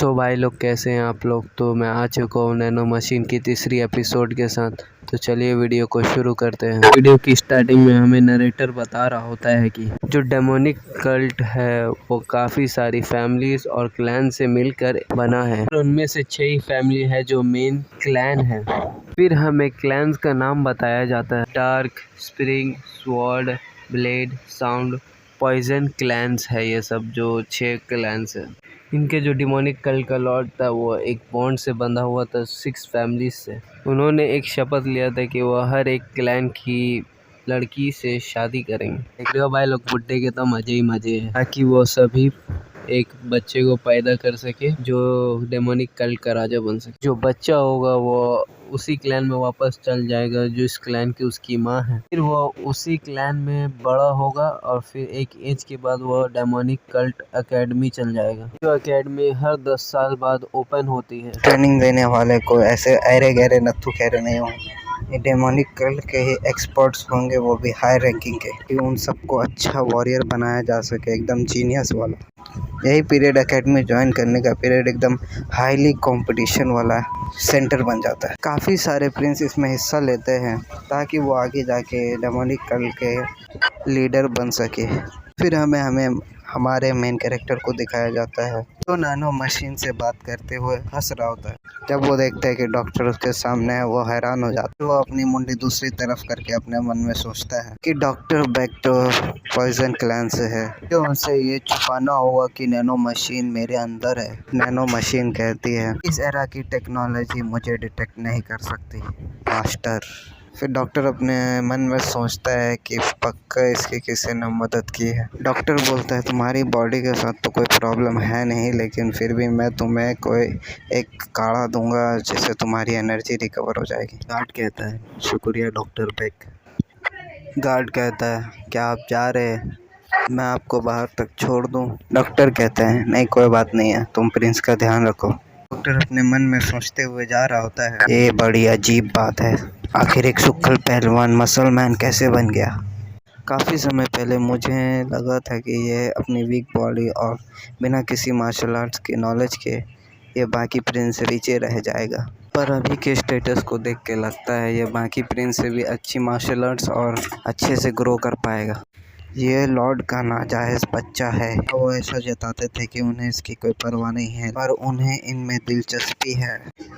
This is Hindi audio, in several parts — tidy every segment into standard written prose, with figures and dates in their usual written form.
सो भाई लोग कैसे हैं आप लोग। तो मैं आ चुका हूँ नैनो मशीन की तीसरी एपिसोड के साथ। तो चलिए वीडियो को शुरू करते हैं। वीडियो की स्टार्टिंग में हमें नरेटर बता रहा होता है कि जो डेमोनिक कल्ट है वो काफ़ी सारी फैमिलीज और क्लैन से मिलकर बना है। उनमें से 6 ही फैमिली है जो मेन क्लैन है। फिर हमें क्लैंस का नाम बताया जाता है। Dark, spring, sword, blade, sound, poison clans है। ये सब जो 6 क्लैंस है, इनके जो डिमोनिक कल्ट का लॉर्ड था वो एक बॉन्ड से बंधा हुआ था 6 फैमिलीज से। उन्होंने एक शपथ लिया था कि वो हर एक क्लैन की लड़की से शादी करेंगे। देख रहे हो भाई लोग, बुड्ढे के तो मजे ही मजे हैं, ताकि वो सभी एक बच्चे को पैदा कर सके जो डेमोनिक कल्ट का राजा बन सके। जो बच्चा होगा वो उसी क्लैन में वापस चल जाएगा जो इस क्लैन की उसकी माँ है। फिर वो उसी क्लैन में बड़ा होगा और फिर एक एज के बाद वो डेमोनिक कल्ट एकेडमी चल जाएगा। जो एकेडमी हर 10 साल बाद ओपन होती है। ट्रेनिंग देने वाले को ऐसे अरे गहरे नत्थु खैरे नहीं होंगे। ये डेमोनिक कल्ट के ही एक्सपर्ट्स होंगे, वो भी हाई रैंकिंग के, कि उन सबको अच्छा वॉरियर बनाया जा सके, एकदम जीनियस वाला। यही पीरियड एकेडमी ज्वाइन करने का पीरियड एकदम हाईली कंपटीशन वाला सेंटर बन जाता है। काफ़ी सारे प्रिंस इसमें हिस्सा लेते हैं ताकि वो आगे जाके डेमोनिक कल्ट के लीडर बन सके। फिर हमें हमारे मेन कैरेक्टर को दिखाया जाता है तो नैनो मशीन से बात करते हुए हंस रहा होता है। जब वो देखता है कि डॉक्टर उसके सामने है वो हैरान हो जाता है। वो अपनी मुंडी दूसरी तरफ करके अपने मन में सोचता है कि डॉक्टर बेक तो पॉइजन क्लैन से है, तो उनसे ये छुपाना होगा कि नैनो मशीन मेरे अंदर है। नैनो मशीन कहती है इस एरा की टेक्नोलॉजी मुझे डिटेक्ट नहीं कर सकती मास्टर। फिर डॉक्टर अपने मन में सोचता है कि पक्का इसकी किसी ने मदद की है। डॉक्टर बोलता है तुम्हारी बॉडी के साथ तो कोई प्रॉब्लम है नहीं, लेकिन फिर भी मैं तुम्हें कोई एक काढ़ा दूंगा जिससे तुम्हारी एनर्जी रिकवर हो जाएगी। गार्ड कहता है शुक्रिया डॉक्टर बेक। गार्ड कहता है क्या आप जा रहे हैं, मैं आपको बाहर तक छोड़ दूं। डॉक्टर कहते हैं नहीं कोई बात नहीं है, तुम प्रिंस का ध्यान रखो। डॉक्टर अपने मन में सोचते हुए जा रहा होता है ये बड़ी अजीब बात है, आखिर एक सुक्खल पहलवान मसल मैन कैसे बन गया। काफ़ी समय पहले मुझे लगा था कि ये अपनी वीक बॉडी और बिना किसी मार्शल आर्ट्स के नॉलेज के ये बाकी प्रिंस से नीचे रह जाएगा, पर अभी के स्टेटस को देख के लगता है ये बाकी प्रिंस से भी अच्छी मार्शल आर्ट्स और अच्छे से ग्रो कर पाएगा। ये लॉर्ड का नाजायज़ बच्चा है। वो ऐसा जताते थे कि उन्हें इसकी कोई परवाह नहीं है, पर उन्हें इनमें दिलचस्पी है।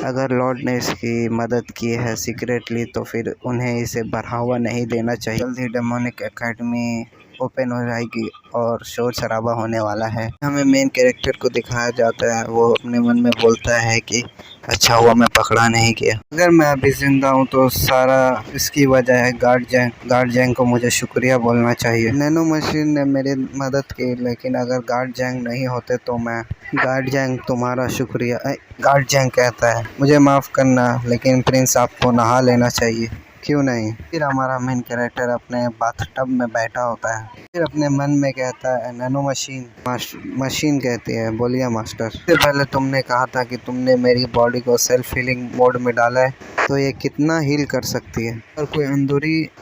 अगर लॉर्ड ने इसकी मदद की है सीक्रेटली तो फिर उन्हें इसे बढ़ावा नहीं देना चाहिए। जल्द ही डेमोनिक एकेडमी ओपन हो जाएगी और शोर शराबा होने वाला है। हमें मेन कैरेक्टर को दिखाया जाता है, वो अपने मन में बोलता है कि अच्छा हुआ मैं पकड़ा नहीं गया। अगर मैं अभी जिंदा हूँ तो सारा इसकी वजह है गार्ड जैंग को मुझे शुक्रिया बोलना चाहिए। नैनो मशीन ने मेरी मदद की, लेकिन अगर गार्ड जैंग नहीं होते तो मैं गार्ड जैंग तुम्हारा शुक्रिया। गार्ड जैंग कहता है मुझे माफ़ करना, लेकिन प्रिंस आपको नहा लेना चाहिए। क्यों नहीं। फिर हमारा मेन कैरेक्टर अपने बाथटब में बैठा होता है। फिर अपने मन में कहता है नैनो मशीन कहती है बोलिए मास्टर। इससे पहले तुमने कहा था कि तुमने मेरी बॉडी को सेल्फ हीलिंग मोड में डाला है, तो ये कितना हील कर सकती है। अगर कोई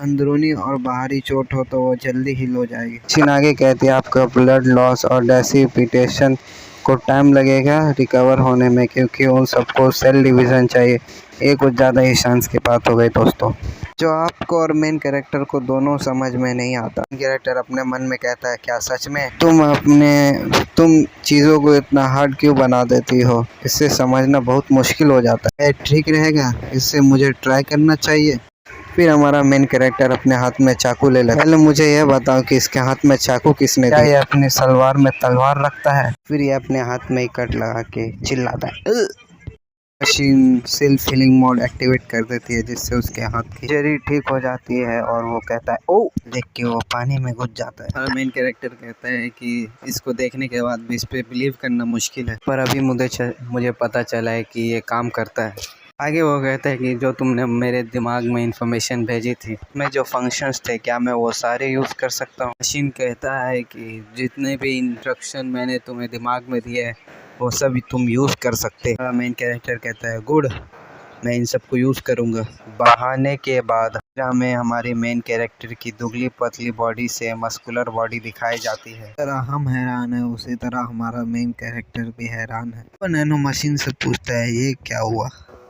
अंदरूनी और बाहरी चोट हो तो वो जल्दी हील हो जाएगी। मशीन आगे कहती है आपका ब्लड लॉस और डेसिपिटेशन को टाइम लगेगा रिकवर होने में, क्योंकि उन सबको सेल डिवीज़न चाहिए। ये कुछ ज़्यादा ही चांस की बात हो गई दोस्तों, जो आपको और मेन कैरेक्टर को दोनों समझ में नहीं आता। कैरेक्टर अपने मन में कहता है क्या सच में तुम चीज़ों को इतना हार्ड क्यों बना देती हो, इससे समझना बहुत मुश्किल हो जाता है। ठीक रहेगा, इससे मुझे ट्राई करना चाहिए। फिर हमारा मेन कैरेक्टर अपने हाथ में चाकू ले लेता है। पहले मुझे यह बताओ कि इसके हाथ में चाकू किसने दिया। ये अपनी सलवार में तलवार रखता है। फिर ये अपने हाथ में ही कट लगा के चिल्लाता है। Machine self healing mode activate कर देती है, जिससे उसके हाथ की इंजरी ठीक हो जाती है और वो कहता है ओ, देख के वो पानी में घुस जाता है। और मेन कैरेक्टर कहता है कि इसको देखने के बाद भी इस पे बिलीव करना मुश्किल है, पर अभी मुझे पता चला है कि ये काम करता है। आगे वो कहता है कि जो तुमने मेरे दिमाग में इंफॉर्मेशन भेजी थी, मैं जो फंक्शंस थे क्या मैं वो सारे यूज़ कर सकता हूँ। मशीन कहता है कि जितने भी इंस्ट्रक्शन मैंने तुम्हें दिमाग में दिए है वो सब तुम यूज़ कर सकते हैं। मेन कैरेक्टर कहता है गुड, मैं इन सब को यूज़ करूँगा। बहाने के बाद हमें हमारे मेन कैरेक्टर की दुबली पतली बॉडी से मस्कुलर बॉडी दिखाई जाती है। तरह हम हैरान है उसी तरह हमारा मेन कैरेक्टर भी हैरान है। वो नैनो मशीन से पूछता है ये क्या हुआ,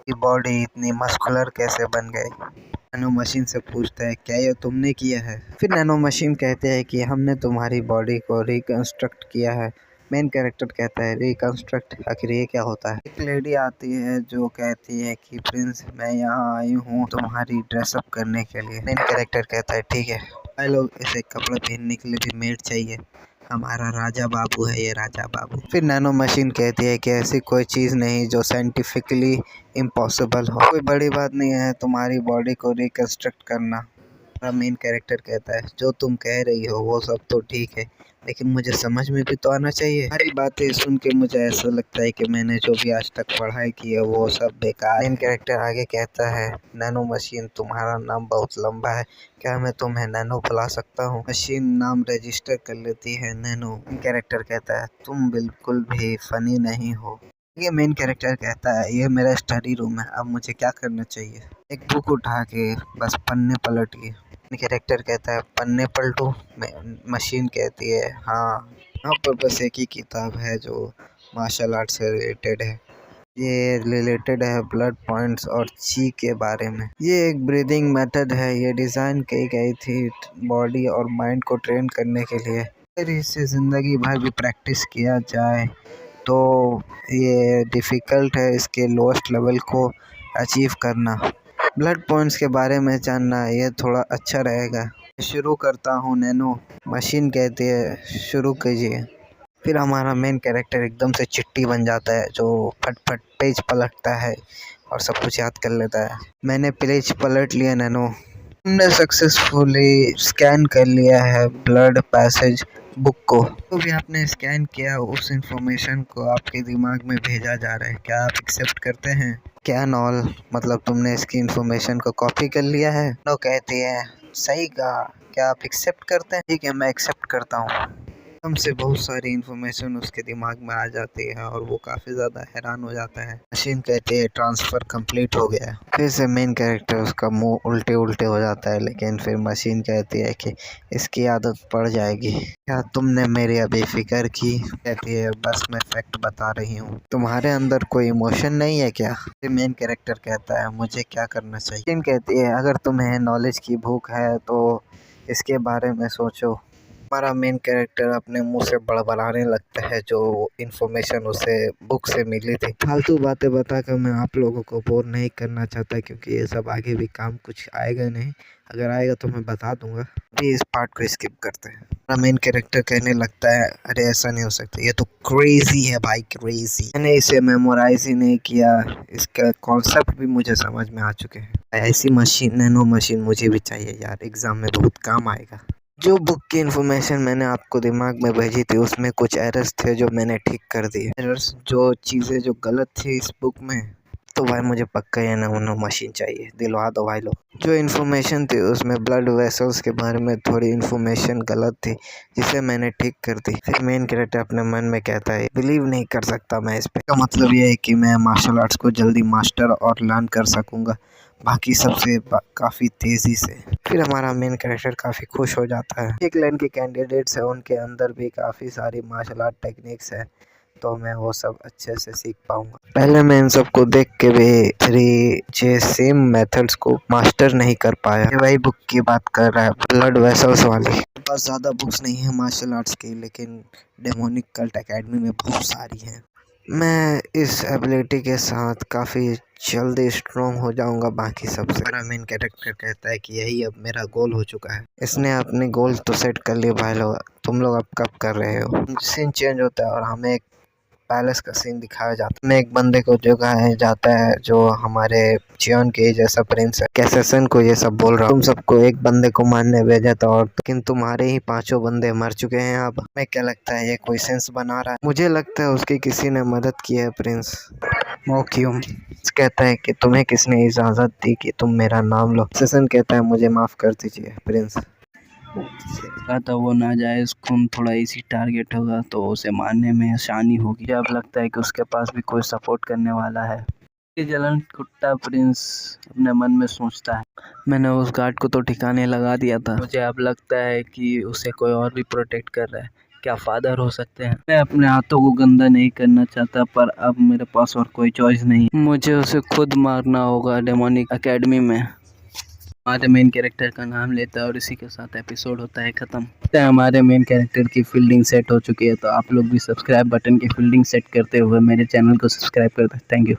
ये बॉडी इतनी मस्कुलर कैसे बन गई। नैनो मशीन से पूछता है क्या ये तुमने किया है। फिर नैनो मशीन कहते हैं कि हमने तुम्हारी बॉडी को रिकंस्ट्रक्ट किया है। मेन कैरेक्टर कहता है रिकंस्ट्रक्ट, आखिर ये क्या होता है। एक लेडी आती है जो कहती है कि प्रिंस मैं यहाँ आई हूँ तुम्हारी ड्रेसअप करने के लिए। मेन कैरेक्टर कहता है ठीक है, भाई लोग इसे कपड़े पहनने के लिए भी मेड चाहिए, हमारा राजा बाबू है ये राजा बाबू। फिर नैनो मशीन कहती है कि ऐसी कोई चीज़ नहीं जो साइंटिफिकली इम्पॉसिबल हो, कोई बड़ी बात नहीं है तुम्हारी बॉडी को रिकंस्ट्रक्ट करना। मेन कैरेक्टर कहता है जो तुम कह रही हो वो सब तो ठीक है, लेकिन मुझे समझ में भी तो आना चाहिए। सारी बातें सुन के मुझे ऐसा लगता है कि मैंने जो भी आज तक पढ़ाई की है वो सब बेकार। मेन कैरेक्टर आगे कहता है नैनो मशीन तुम्हारा नाम बहुत लंबा है, क्या मैं तुम्हें नैनो बुला सकता हूँ। मशीन नाम रजिस्टर कर लेती है नैनो। मेन कैरेक्टर कहता है तुम बिल्कुल भी फनी नहीं हो। ये मेन कैरेक्टर कहता है ये मेरा स्टडी रूम है, अब मुझे क्या करना चाहिए। एक बुक उठा के बस पन्ने पलटिए। कैरेक्टर कहता है पन्ने पलटो। मशीन कहती है हाँ, यहाँ पर बस एक ही किताब है जो मार्शल आर्ट से रिलेटेड है, ये रिलेटेड है ब्लड पॉइंट्स और ची के बारे में। ये एक ब्रीदिंग मेथड है, ये डिज़ाइन की गई थी बॉडी और माइंड को ट्रेन करने के लिए। अगर इसे ज़िंदगी भर भी प्रैक्टिस किया जाए तो ये डिफ़िकल्ट है इसके लोएस्ट लेवल को अचीव करना। ब्लड पॉइंट्स के बारे में जानना ये थोड़ा अच्छा रहेगा। शुरू करता हूँ नैनो। मशीन कहती है शुरू कीजिए। फिर हमारा मेन कैरेक्टर एकदम से चिट्टी बन जाता है जो फट फट पेज पलटता है और सब कुछ याद कर लेता है। मैंने पेज पलट लिया नैनो, हमने सक्सेसफुली स्कैन कर लिया है ब्लड पैसेज बुक को। तो भी आपने स्कैन किया उस इंफॉर्मेशन को आपके दिमाग में भेजा जा रहा है, क्या आप एक्सेप्ट करते हैं। क्या नॉल मतलब तुमने इसकी इंफॉर्मेशन को कॉपी कर लिया है। नो कहती है सही कहा, क्या आप एक्सेप्ट करते हैं। ठीक है मैं एक्सेप्ट करता हूँ। हमसे बहुत सारी इन्फॉर्मेशन उसके दिमाग में आ जाती है और वो काफ़ी ज़्यादा हैरान हो जाता है। मशीन कहती है ट्रांसफ़र कंप्लीट हो गया। फिर से मेन कैरेक्टर उसका मुंह उल्टे उल्टे हो जाता है, लेकिन फिर मशीन कहती है कि इसकी आदत पड़ जाएगी। क्या तुमने मेरी अभी फिक्र की। कहती है बस मैं फैक्ट बता रही हूँ, तुम्हारे अंदर कोई इमोशन नहीं है क्या। फिर मेन कैरेक्टर कहता है मुझे क्या करना चाहिए। मशीन कहती है अगर तुम्हें नॉलेज की भूख है तो इसके बारे में सोचो। हमारा मेन कैरेक्टर अपने मुंह से बड़बड़ाने लगता है जो इन्फॉर्मेशन उसे बुक से मिली थी। फालतू बातें बताकर मैं आप लोगों को बोर नहीं करना चाहता क्योंकि ये सब आगे भी काम कुछ आएगा नहीं, अगर आएगा तो मैं बता दूंगा। अभी इस पार्ट को स्किप करते हैं। हमारा मेन कैरेक्टर कहने लगता है अरे ऐसा नहीं हो सकता, ये तो क्रेजी है भाई क्रेजी, मैंने इसे मेमोराइज ही नहीं किया, इसका कॉन्सेप्ट भी मुझे समझ में आ चुके हैं। ऐसी मशीन नैनो मशीन मुझे भी चाहिए यार, एग्जाम में बहुत काम आएगा। जो बुक की इन्फॉर्मेशन मैंने आपको दिमाग में भेजी थी उसमें कुछ एरर्स थे जो मैंने ठीक कर दिए। एरर्स जो चीज़ें जो गलत थी इस बुक में, तो भाई मुझे पक्का ये नैनो मशीन चाहिए, दिलवा दो भाई लोग। जो इन्फॉर्मेशन थी उसमें ब्लड वेसल्स के बारे में थोड़ी इन्फॉर्मेशन गलत थी जिसे मैंने ठीक कर दी। फिर मेन कैरेक्टर अपने मन में कहता है बिलीव नहीं कर सकता मैं इस पे, का मतलब ये है कि मैं मार्शल आर्ट्स को जल्दी मास्टर और लर्न कर सकूँगा बाकी सबसे काफ़ी तेज़ी से। फिर हमारा मेन कैरेक्टर काफ़ी खुश हो जाता है। एक लाइन के कैंडिडेट्स हैं उनके अंदर भी काफ़ी सारी मार्शल आर्ट टेक्निक्स है, तो मैं वो सब अच्छे से सीख पाऊंगा। पहले मैं इन सबको देख के भी 3 सेम मेथड्स को मास्टर नहीं कर पाया। ये वही बुक की बात कर रहा है ब्लड वेसल्स वाली। मेरे पास ज़्यादा बुक्स नहीं है मार्शल आर्ट्स की, लेकिन डेमोनिक कल्ट एकेडमी में बहुत सारी हैं। मैं इस एबिलिटी के साथ काफ़ी जल्दी स्ट्रॉन्ग हो जाऊंगा बाकी सबसे। मेरा मेन कैरेक्टर कहता है कि यही अब मेरा गोल हो चुका है। इसने अपने गोल तो सेट कर लिए भाई लोग, तुम लोग अब कब कर रहे हो। सीन चेंज होता है और हमें एक पैलेस का सीन दिखाया जाता है। में एक बंदे को जगाया जाता है जो हमारे चियोन के जैसा प्रिंस है। कैसेसन को ये सब बोल रहा तुम सबको एक बंदे को मारने भेजा था और लेकिन तुम्हारे ही 5 बंदे मर चुके हैं। अब मैं क्या लगता है ये कोई सेंस बना रहा है। मुझे लगता है उसकी किसी ने मदद की है प्रिंस। मोक्यूम कहता है कि तुम्हें किसने इजाज़त दी कि तुम मेरा नाम लो। कैसेसन कहता है मुझे माफ़ कर दीजिए प्रिंस। तो वो नाजायज़ खून थोड़ा इजी टारगेट होगा तो उसे मारने में आसानी होगी। अब लगता है कि उसके पास भी कोई सपोर्ट करने वाला है। ये जलन कुत्ता प्रिंस अपने मन में सोचता है, मैंने उस गार्ड को तो ठिकाने लगा दिया था, मुझे अब लगता है कि उसे कोई और भी प्रोटेक्ट कर रहा है। क्या फादर हो सकते हैं। मैं अपने हाथों को गंदा नहीं करना चाहता, पर अब मेरे पास और कोई चॉइस नहीं, मुझे उसे खुद मारना होगा डेमोनिक एकेडमी में। हमारे मेन कैरेक्टर का नाम लेता है और इसी के साथ एपिसोड होता है ख़त्म। हमारे मेन कैरेक्टर की फील्डिंग सेट हो चुकी है, तो आप लोग भी सब्सक्राइब बटन की फील्डिंग सेट करते हुए मेरे चैनल को सब्सक्राइब कर दें। Thank you.